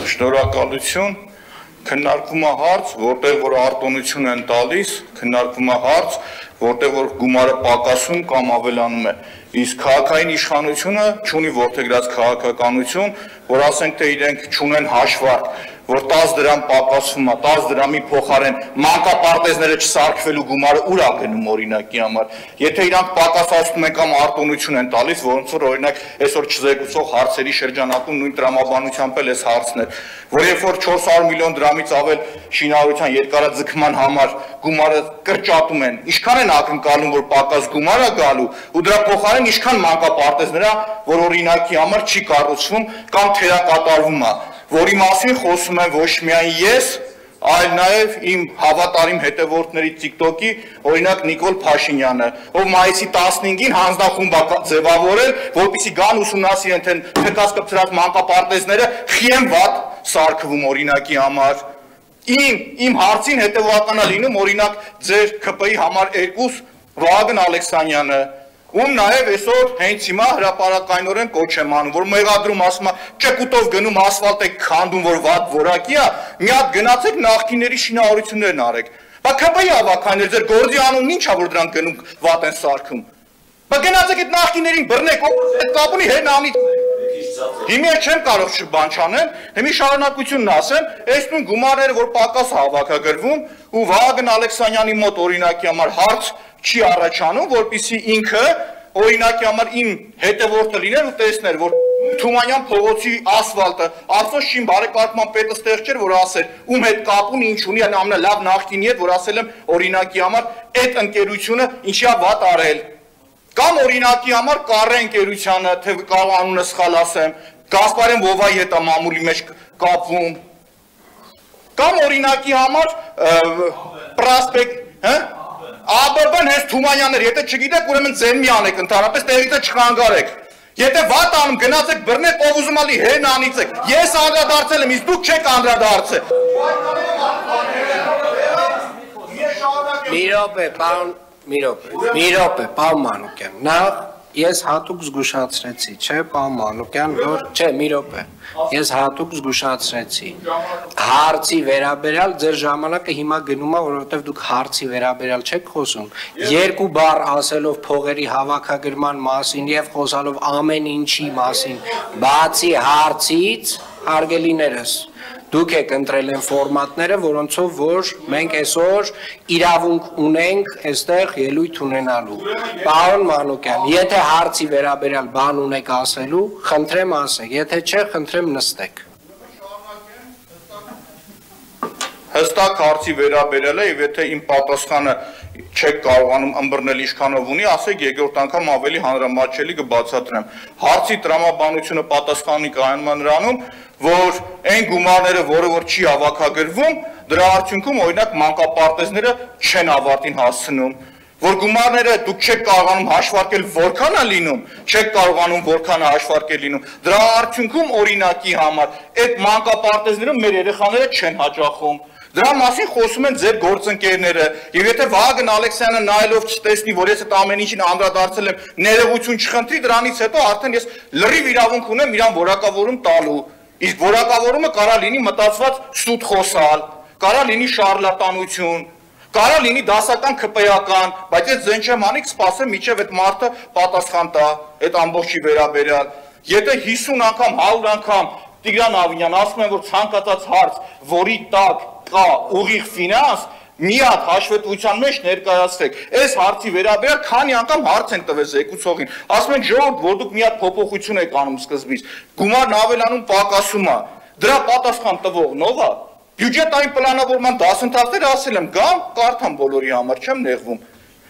Շնորհակալություն, քննարկվում է հարց, որտեղ որ արտոնություն են տալիս, քննարկվում է հարց, որտեղ որ գումարը պակասում կամ ավելանում է, իսկ քաղաքային իշխանությունը չունի որդեգրած քաղաքականություն, որ ասենք թե իրենք չունեն հաշվարկ, որ 10 դրամ պակասում է, 10 դրամի փոխարեն մանկապարտեզները չսարքվելու գումարը ուր է գնում օրինակի համար, եթե իրանք պակասացնում են կամ արտոնություն են տալիս, որոնց որ օրինակ այսօր չզեկուցող հարցերի շրջանակում նույն տրամաբանությամբ էլ էս հարցն էր, որ երբ որ 400 միլիոն դրամից ավել շինարարության երկարաձգման համար գումարը կրճատում են, ինչքան են ակնկալում, որ պակաս գումար է գալու ու դրա փոխարեն ինչքան մանկապարտեզներ, որ օրինակի համար չի կառուցվում կամ թերակատարվում է, որի մասին խոսում եմ ոչ միայն ես, այլ նաև իմ հավատարիմ հետևորդների TikTok-ի, օրինակ Նիկոլ Փաշինյանը, ով մայիսի 15-ին հանձնախումբ է ձևավորել, որպեսզի գան ուսումնասիրեն, թե թեկազկպցրած մանկապարտեզները խիեն վատ սարքվում օրինակի համար։ Իմ հարցին հետևական է լինում օրինակ ձեր ԿՊ-ի համար 2 Վահագն Ալեքսանյանը, ում նաև այսօր հենց հիմա հրապարակայնորեն կոչ եմ անում, որ մեղադրում ասում է ճկուտով գնում ասֆալտ եք քանդում, որ վատ որակի է, մի հատ գնացեք նախկինների շինարարություններն արեք։ Բա ԿՊ-ի ավականներ ձեր գործի անունն ի՞նչ է, որ դրանք գնում վատ են սարքում։ Բա գնացեք այդ նախկիներին բռնեք, այդ կապունի հերն անից։ Հիմա չեմ կարող բան չանել, հիմա շարունակությունն ասեմ, այս նույն գումարները, որ պակաս հավաքագրվում ու Վահագն Ալեքսանյանի մոտ օրինակի համար հարց չի առաջանում, որպեսզի ինքը օրինակի համար իմ հետևորդը լիներ ու տեսներ, որ Թումանյան փողոցի ասֆալտը, Արտոս Շին բարեկարգման պետը ստեղ չէր, որ ասեր, ում հետ կապ ունի, ինչ ունի, ամենալավ նախկինի հետ, որ ասել եմ օրինակի համար այդ ընկերությունը ինչի է վատ արել։ Կամ օրինակի համար Կառե ընկերությանը, թե կարող անունը սխալ ասեմ, Գասպարյան Վովայի հետ է մամուլի մեջ կապվում։ Կամ օրինակի համար Պրասպեկտ, ԱԲԲ-ն հենց Թումանյաններ, եթե չգիտեք, ուրեմն ձեր մի անեք ընդհանրապես տեղից չխանգարեք։ Եթե վատ անում գնացեք բռնեք, ով ուզում ալի հերն անիցեք։ Ես անդրադարձել եմ, իսկ դուք չեք անդրադարձել։ Մի րոպե, պարոն Մանուկյան, նախ ես հատուկ զգուշացրեցի, չէ, պարոն Մանուկյան, որ չէ, մի րոպե, ես հատուկ զգուշացրեցի, հարցի վերաբերյալ ձեր ժամանակը հիմա գնում է, որովհետև դուք հարցի վերաբերյալ չեք խոսում, 2 բառ ասելով փողերի հավաքագրման մասին և խոսալով ամեն ինչի մասին, բացի հարցից, հարգելիներս, դուք եք ընտրել են ֆորմատները, որոնցով որ մենք այսօր իրավունք ունենք այստեղ ելույթ ունենալու։ Պարոն Մանուկյան, եթե հարցի վերաբերյալ բան ունեք ասելու, խնդրեմ ասեք, եթե չէ, խնդրեմ նստեք։ Հստակ հարցի վերաբերել է, եւ եթե իմ պատասխանը չեք կարողանում ըմբռնել ինչքանով ունի, ասեք երկրորդ անգամ ավելի հանրամատչելի կբացատրեմ։ Հարցի տրամաբանությունը պատասխանի կայանում է նրանում, որ այն գումարները, որը որ չի հավաքագրվում, դրա արդյունքում օրինակ մանկապարտեզները չեն ավարտին հասցնում, որ գումարները դուք չեք կարողանում հաշվարկել որքան է լինում, չեք կարողանում որքան է հաշվարկել լինում, դրա արդյունքում օրինակի համար այդ մանկապարտեզները մեր երեխաները չեն հաճախում։ Դրա մասին խոսում են ձեր գործընկերները, եւ եթե Վահագն Ալեքսյանը նայելով չտեսնի, որ ես այդ ամեն ինչին անդրադարձել եմ, ներողություն չխնդրի, դրանից հետո արդեն ես լրիվ իրավունք ունեմ իրան որակավորում տալու։ Իսկ որակավորումը կարա լինի մտածված սուտ խոսալ, կարա լինի շարլատանություն, կարա լինի դասական ԿՊ-ական, բայց ես ձեն չեմ անի, կսպասեմ մինչև այդ մարդը պատասխան տա, այդ ամբողջի վերաբերյալ։ Եթե 50 անգամ, 100 անգամ Տիգրան Ավինյան ասում են, որ ցանկացած հարց, որի տակ կա ուղիղ ֆինանս, մի հատ հաշվետվության մեջ ներկայացրեք։ Այս հարցի վերաբերյալ քանի անգամ հարց են տվել զեկուցողին։ Ասում են ժողովուրդ, որ դուք մի հատ փոփոխություն եք անում սկզբից։ Գումարն ավելանում պակասում է։ Դրա պատասխան տվողն ով է։ Բյուջետային պլանավորման դասընթացներ ասել եմ, գամ, կարդամ բոլորի համար, չեմ նեղվում։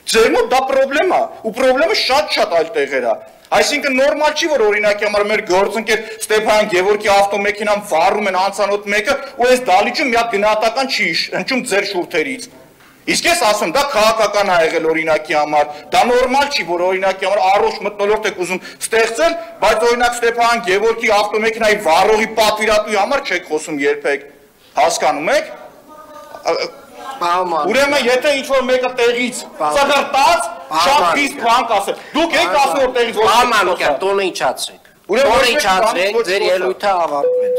Ձեր մոտ դա պրոբլեմ է, ու պրոբլեմը շատ այլ տեղեր է։ Այսինքն նորմալ չի, որ օրինակի համար մեր գործընկեր Ստեփան Գևորգի ավտոմեքենան վառում են անծանոթ մեկը, ու այս դալիճում մի հատ գնահատական չի հնչում ձեր շուրթերից։ Իսկ ես ասում, դա քաղաքական է եղել օրինակի համար, դա նորմալ չի, որ օրինակի համար առողջ մթնոլորտ եք ուզում ստեղծել, բայց օրինակ Ստեփան Գևորգի ավտոմեքենայի վառողի պատվիրատուի համար չեք խոսում երբեք։ Հասկանում եք։ Ուրեմն եթե ինչ-որ մեկը տեղից ծղրտաց, շատ խիստ բան կասել։ Դուք եք ասում, որ տեղից ոչ Պարոն Մանուկյան, տոնը իջացրեք։ Տոնը իջացրեք, ձեր ելույթը ավարտվեց։